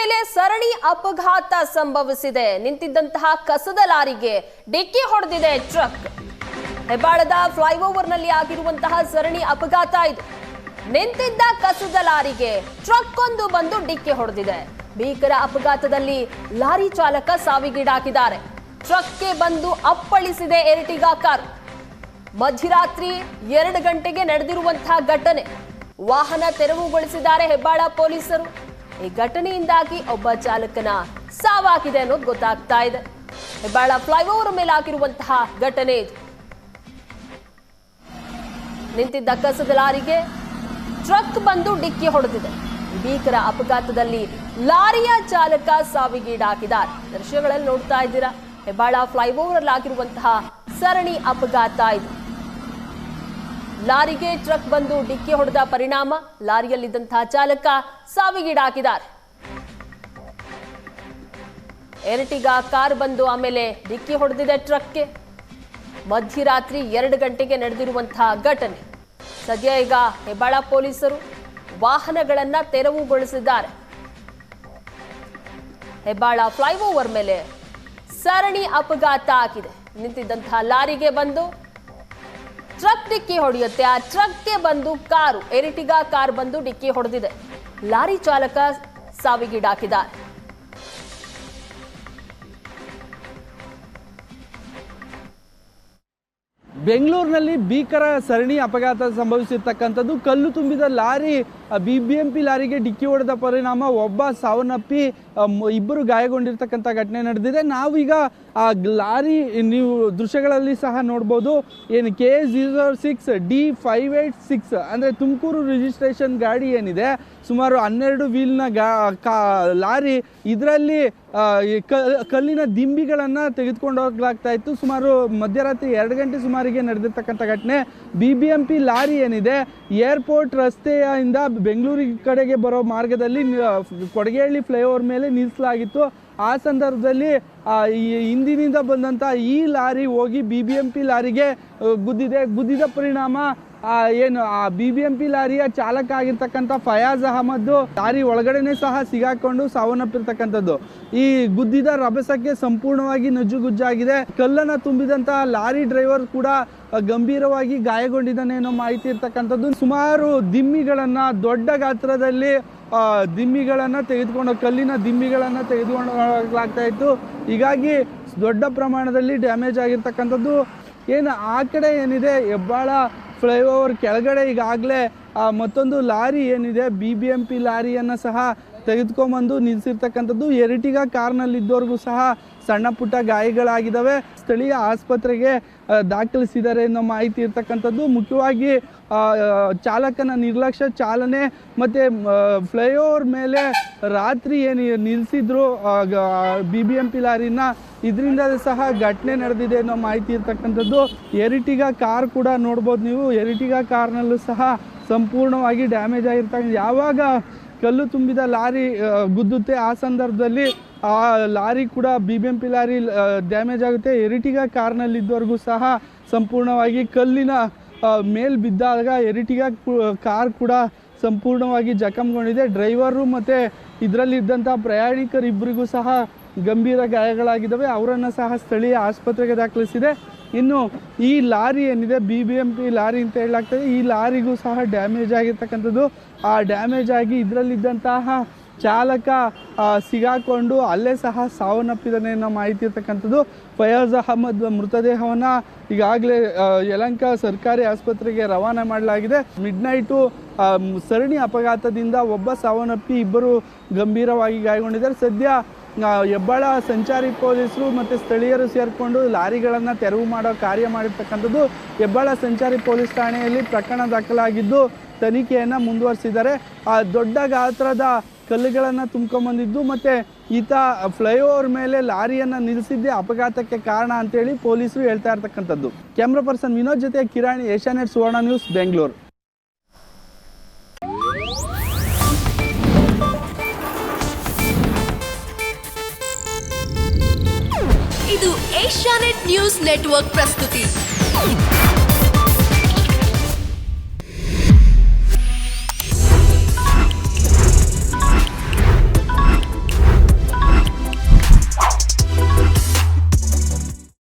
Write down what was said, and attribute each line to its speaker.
Speaker 1: ಮೇಲೆ ಸರಣಿ ಅಪಘಾತ ಸಂಭವಿಸಿದೆ. ನಿಂತಿದ್ದಂತಹ ಕಸದ ಲಾರಿಗೆ ಡಿಕ್ಕಿ ಹೊಡೆದಿದೆ ಟ್ರಕ್. ಹೆಬ್ಬಾಳದ ಫ್ಲೈಓವರ್ನಲ್ಲಿ ಆಗಿರುವಂತಹ ಸರಣಿ ಅಪಘಾತ ಇದು. ನಿಂತಿದ್ದ ಕಸದ ಲಾರಿಗೆ ಟ್ರಕ್ ಒಂದು ಬಂದು ಡಿಕ್ಕಿ ಹೊಡೆದಿದೆ. ಭೀಕರ ಅಪಘಾತದಲ್ಲಿ ಲಾರಿ ಚಾಲಕ ಸಾವಿಗೀಡಾಗಿದ್ದಾರೆ. ಟ್ರಕ್ಗೆ ಬಂದು ಅಪ್ಪಳಿಸಿದೆ ಎರ್ಟಿಗಾ ಕಾರು. ಮಧ್ಯರಾತ್ರಿ 2 ಗಂಟೆಗೆ ನಡೆದಿರುವಂತಹ ಘಟನೆ. ವಾಹನ ತೆರವುಗೊಳಿಸಿದ್ದಾರೆ ಹೆಬ್ಬಾಳ ಪೊಲೀಸರು. ಈ ಘಟನೆಯಿಂದಾಗಿ ಒಬ್ಬ ಚಾಲಕನ ಸಾವಾಗಿದೆ ಅನ್ನೋದು ಗೊತ್ತಾಗ್ತಾ ಇದೆ. ಹೆಬ್ಬಾಳ ಫ್ಲೈಓವರ್ ಮೇಲೆ ಆಗಿರುವಂತಹ ಘಟನೆ ಇದು. ನಿಂತಿದ್ದ ಕಸದ ಲಾರಿಗೆ ಟ್ರಕ್ ಬಂದು ಡಿಕ್ಕಿ ಹೊಡೆದಿದೆ. ಭೀಕರ ಅಪಘಾತದಲ್ಲಿ ಲಾರಿಯ ಚಾಲಕ ಸಾವಿಗೀಡಾಗಿದ್ದಾರೆ. ದೃಶ್ಯಗಳಲ್ಲಿ ನೋಡ್ತಾ ಇದ್ದೀರಾ, ಹೆಬ್ಬಾಳ ಫ್ಲೈಓವರ್ ಅಲ್ಲಿ ಆಗಿರುವಂತಹ ಸರಣಿ ಅಪಘಾತ ಇದು. ಲಾರಿಗೆ ಟ್ರಕ್ ಬಂದು ಡಿಕ್ಕಿ ಹೊಡೆದ ಪರಿಣಾಮ ಲಾರಿಯಲ್ಲಿದ್ದಂತಹ ಚಾಲಕ ಸಾವಿಗೀಡಾಗಿದ್ದಾರೆ. ಎರ್ಟಿಗಾ ಕಾರ್ ಬಂದು ಆಮೇಲೆ ಡಿಕ್ಕಿ ಹೊಡೆದಿದೆ ಟ್ರಕ್ಗೆ. ಮಧ್ಯರಾತ್ರಿ 2 ಗಂಟೆಗೆ ನಡೆದಿರುವಂತಹ ಘಟನೆ. ಸದ್ಯ ಈಗ ಹೆಬ್ಬಾಳ ಪೊಲೀಸರು ವಾಹನಗಳನ್ನ ತೆರವುಗೊಳಿಸಿದ್ದಾರೆ. ಹೆಬ್ಬಾಳ ಫ್ಲೈಓವರ್ ಮೇಲೆ ಸರಣಿ ಅಪಘಾತ ಆಗಿದೆ. ನಿಂತಿದ್ದಂತಹ ಲಾರಿಗೆ ಬಂದು ಟ್ರಕ್ ಡಿಕ್ಕಿ ಹೊಡೆಯುತ್ತೆ. ಆ ಟ್ರಕ್ಗೆ ಬಂದು ಕಾರು, ಎರ್ಟಿಗಾ ಕಾರ್ ಬಂದು ಡಿಕ್ಕಿ ಹೊಡೆದಿದೆ. ಲಾರಿ ಚಾಲಕ ಸಾವಿಗೀಡಾಗಿದ್ದಾರೆ.
Speaker 2: ಬೆಂಗಳೂರಿನಲ್ಲಿ ಭೀಕರ ಸರಣಿ ಅಪಘಾತ ಸಂಭವಿಸಿರ್ತಕ್ಕಂಥದ್ದು. ಕಲ್ಲು ತುಂಬಿದ ಲಾರಿ ಬಿಬಿಎಂಪಿ ಲಾರಿಗೆ ಡಿಕ್ಕಿ ಹೊಡೆದ ಪರಿಣಾಮ ಒಬ್ಬ ಸಾವನ್ನಪ್ಪಿ 2 ಗಾಯಗೊಂಡಿರ್ತಕ್ಕಂಥ ಘಟನೆ ನಡೆದಿದೆ. ನಾವೀಗ ಆ ಲಾರಿ ನೀವು ದೃಶ್ಯಗಳಲ್ಲಿ ಸಹ ನೋಡ್ಬೋದು. ಏನು K06D586 ಅಂದರೆ ತುಮಕೂರು ರಿಜಿಸ್ಟ್ರೇಷನ್ ಗಾಡಿ ಏನಿದೆ, ಸುಮಾರು 12 ವೀಲ್ನ ಲಾರಿ. ಇದರಲ್ಲಿ ಕಲ್ಲಿನ ದಿಂಬಿಗಳನ್ನು ತೆಗೆದುಕೊಂಡು ಹೋಗ್ಲಾಗ್ತಾ ಇತ್ತು. ಸುಮಾರು ಮಧ್ಯರಾತ್ರಿ 2 ಗಂಟೆ ಸುಮಾರಿಗೆ ನಡೆದಿರ್ತಕ್ಕಂಥ ಘಟನೆ. ಬಿಬಿಎಂಪಿ ಲಾರಿ ಏನಿದೆ, ಏರ್ಪೋರ್ಟ್ ರಸ್ತೆಯಿಂದ ಬೆಂಗಳೂರು ಕಡೆಗೆ ಬರೋ ಮಾರ್ಗದಲ್ಲಿ ಕೊಡಗೇಹಳ್ಳಿ ಫ್ಲೈಓವರ್ ಮೇಲೆ ನಿಲ್ಲಿಸಲಾಗಿತ್ತು. ಆ ಸಂದರ್ಭದಲ್ಲಿ ಹಿಂದಿನಿಂದ ಬಂದಂಥ ಈ ಲಾರಿ ಹೋಗಿ ಬಿಬಿಎಂಪಿ ಲಾರಿಗೆ ಗುದ್ದಿದ ಪರಿಣಾಮ ಏನು ಆ ಬಿಬಿಎಂಪಿ ಲಾರಿಯ ಚಾಲಕ ಆಗಿರ್ತಕ್ಕಂಥ ಫಯಾಜ್ ಅಹಮದ್ ಲಾರಿ ಒಳಗಡೆನೆ ಸಹ ಸಿಗಾಕೊಂಡು ಸಾವನ್ನಪ್ಪಿರ್ತಕ್ಕಂಥದ್ದು. ಈ ಗುದ್ದಿದ ರಭಸಕ್ಕೆ ಸಂಪೂರ್ಣವಾಗಿ ನಜ್ಜುಗುಜ್ಜಾಗಿದೆ. ಕಲ್ಲನ್ನು ತುಂಬಿದಂತಹ ಲಾರಿ ಡ್ರೈವರ್ ಕೂಡ ಗಂಭೀರವಾಗಿ ಗಾಯಗೊಂಡಿದ್ದಾನೆ ಅನ್ನೋ ಮಾಹಿತಿ ಇರ್ತಕ್ಕಂಥದ್ದು. ಸುಮಾರು ದಿಮ್ಮಿಗಳನ್ನು, ದೊಡ್ಡ ಗಾತ್ರದಲ್ಲಿ ದಿಮ್ಮಿಗಳನ್ನು ತೆಗೆದುಕೊಂಡು, ಕಲ್ಲಿನ ದಿಮ್ಮಿಗಳನ್ನು ತೆಗೆದುಕೊಂಡು ಹೋಗ್ಲಾಗ್ತಾ ಇತ್ತು. ಹೀಗಾಗಿ ದೊಡ್ಡ ಪ್ರಮಾಣದಲ್ಲಿ ಡ್ಯಾಮೇಜ್ ಆಗಿರ್ತಕ್ಕಂಥದ್ದು. ಏನು ಆ ಕಡೆ ಏನಿದೆ ಹೆಬ್ಬಾಳ ಫ್ಲೈಓವರ್ ಕೆಳಗಡೆ ಈಗಾಗಲೇ ಮತ್ತೊಂದು ಲಾರಿ ಏನಿದೆ ಬಿಬಿಎಂಪಿ ಲಾರಿಯನ್ನು ಸಹ ತೆಗೆದುಕೊಂಬಂದು ನಿಲ್ಲಿಸಿರ್ತಕ್ಕಂಥದ್ದು. ಎರ್ಟಿಗಾ ಕಾರ್ನಲ್ಲಿದ್ದವ್ರಿಗೂ ಸಹ ಸಣ್ಣ ಪುಟ್ಟ ಗಾಯಗಳಾಗಿದ್ದಾವೆ. ಸ್ಥಳೀಯ ಆಸ್ಪತ್ರೆಗೆ ದಾಖಲಿಸಿದ್ದಾರೆ ಅನ್ನೋ ಮಾಹಿತಿ ಇರ್ತಕ್ಕಂಥದ್ದು. ಮುಖ್ಯವಾಗಿ ಚಾಲಕನ ನಿರ್ಲಕ್ಷ್ಯ ಚಾಲನೆ ಮತ್ತು ಫ್ಲೈಓವರ್ ಮೇಲೆ ರಾತ್ರಿ ಏನು ನಿಲ್ಲಿಸಿದ್ರು ಬಿಬಿಎಂಪಿ ಲಾರಿನ, ಇದರಿಂದ ಸಹ ಘಟನೆ ನಡೆದಿದೆ ಅನ್ನೋ ಮಾಹಿತಿ ಇರ್ತಕ್ಕಂಥದ್ದು. ಎರ್ಟಿಗಾ ಕಾರ್ ಕೂಡ ನೋಡ್ಬೋದು ನೀವು. ಎರ್ಟಿಗಾ ಕಾರ್ನಲ್ಲೂ ಸಹ ಸಂಪೂರ್ಣವಾಗಿ ಡ್ಯಾಮೇಜ್ ಆಗಿರ್ತಕ್ಕಂಥ. ಯಾವಾಗ ಕಲ್ಲು ತುಂಬಿದ ಲಾರಿ ಗುದ್ದುತ್ತೆ ಆ ಸಂದರ್ಭದಲ್ಲಿ ಆ ಲಾರಿ ಕೂಡ ಬಿಬಿಎಂಪಿ ಲಾರಿ ಡ್ಯಾಮೇಜ್ ಆಗುತ್ತೆ. ಎರ್ಟಿಗಾ ಕಾರ್ನಲ್ಲಿದ್ದವರೆಗೂ ಸಹ ಸಂಪೂರ್ಣವಾಗಿ ಕಲ್ಲಿನ ಮೇಲ್ ಬಿದ್ದಾಗ ಎರ್ಟಿಗಾ ಕಾರ್ ಕೂಡ ಸಂಪೂರ್ಣವಾಗಿ ಜಖಂಗೊಂಡಿದೆ. ಡ್ರೈವರು ಮತ್ತು ಇದರಲ್ಲಿದ್ದಂಥ ಪ್ರಯಾಣಿಕರಿಬ್ಬರಿಗೂ ಸಹ ಗಂಭೀರ ಗಾಯಗಳಾಗಿದ್ದಾವೆ. ಅವರನ್ನು ಸಹ ಸ್ಥಳೀಯ ಆಸ್ಪತ್ರೆಗೆ ದಾಖಲಿಸಿದೆ. ಇನ್ನು ಈ ಲಾರಿ ಏನಿದೆ ಬಿಬಿಎಂಪಿ ಲಾರಿ ಅಂತ ಹೇಳಲಾಗ್ತದೆ, ಈ ಲಾರಿಗೂ ಸಹ ಡ್ಯಾಮೇಜ್ ಆಗಿರ್ತಕ್ಕಂಥದ್ದು. ಆ ಡ್ಯಾಮೇಜ್ ಆಗಿ ಇದರಲ್ಲಿದ್ದಂತಹ ಚಾಲಕ ಸಿಗಾಕೊಂಡು ಅಲ್ಲೇ ಸಹ ಸಾವನ್ನಪ್ಪಿದ್ದಾನೆ ಅನ್ನೋ ಮಾಹಿತಿ ಇರ್ತಕ್ಕಂಥದ್ದು. ಫಯಾಜ್ ಅಹಮದ್ ಮೃತದೇಹವನ್ನು ಈಗಾಗಲೇ ಯಲಹಂಕ ಸರ್ಕಾರಿ ಆಸ್ಪತ್ರೆಗೆ ರವಾನೆ ಮಾಡಲಾಗಿದೆ. ಮಿಡ್ನೈಟು ಸರಣಿ ಅಪಘಾತದಿಂದ ಒಬ್ಬ ಸಾವನ್ನಪ್ಪಿ 2 ಗಂಭೀರವಾಗಿ ಗಾಯಗೊಂಡಿದ್ದಾರೆ. ಸದ್ಯ ಹೆಬ್ಬಾಳ ಸಂಚಾರಿ ಪೊಲೀಸರು ಮತ್ತು ಸ್ಥಳೀಯರು ಸೇರಿಕೊಂಡು ಲಾರಿಗಳನ್ನು ತೆರವು ಮಾಡೋ ಕಾರ್ಯ ಮಾಡಿರ್ತಕ್ಕಂಥದ್ದು. ಹೆಬ್ಬಾಳ ಸಂಚಾರಿ ಪೊಲೀಸ್ ಠಾಣೆಯಲ್ಲಿ ಪ್ರಕರಣ ದಾಖಲಾಗಿದ್ದು ತನಿಖೆಯನ್ನು ಮುಂದುವರಿಸಿದ್ದಾರೆ. ಆ ದೊಡ್ಡ ಗಾತ್ರದ ಕಲ್ಲುಗಳನ್ನು ತುಂಬ್ಕೊಂಬಂದಿದ್ದು ಮತ್ತು ಈತ ಫ್ಲೈಓವರ್ ಮೇಲೆ ಲಾರಿಯನ್ನು ನಿಲ್ಲಿಸಿದ್ದೇ ಅಪಘಾತಕ್ಕೆ ಕಾರಣ ಅಂತೇಳಿ ಪೊಲೀಸರು ಹೇಳ್ತಾ ಇರ್ತಕ್ಕಂಥದ್ದು. ಕ್ಯಾಮ್ರಾ ಪರ್ಸನ್ ವಿನೋದ್ ಜೊತೆ ಕಿರಾಣಿ, ಏಷ್ಯಾನೆಟ್ ಸುವರ್ಣ ನ್ಯೂಸ್, ಬೆಂಗಳೂರು.
Speaker 3: ಇದು ಏಷ್ಯಾನೆಟ್ ನ್ಯೂಸ್ ನೆಟ್ವರ್ಕ್ ಪ್ರಸ್ತುತಿ.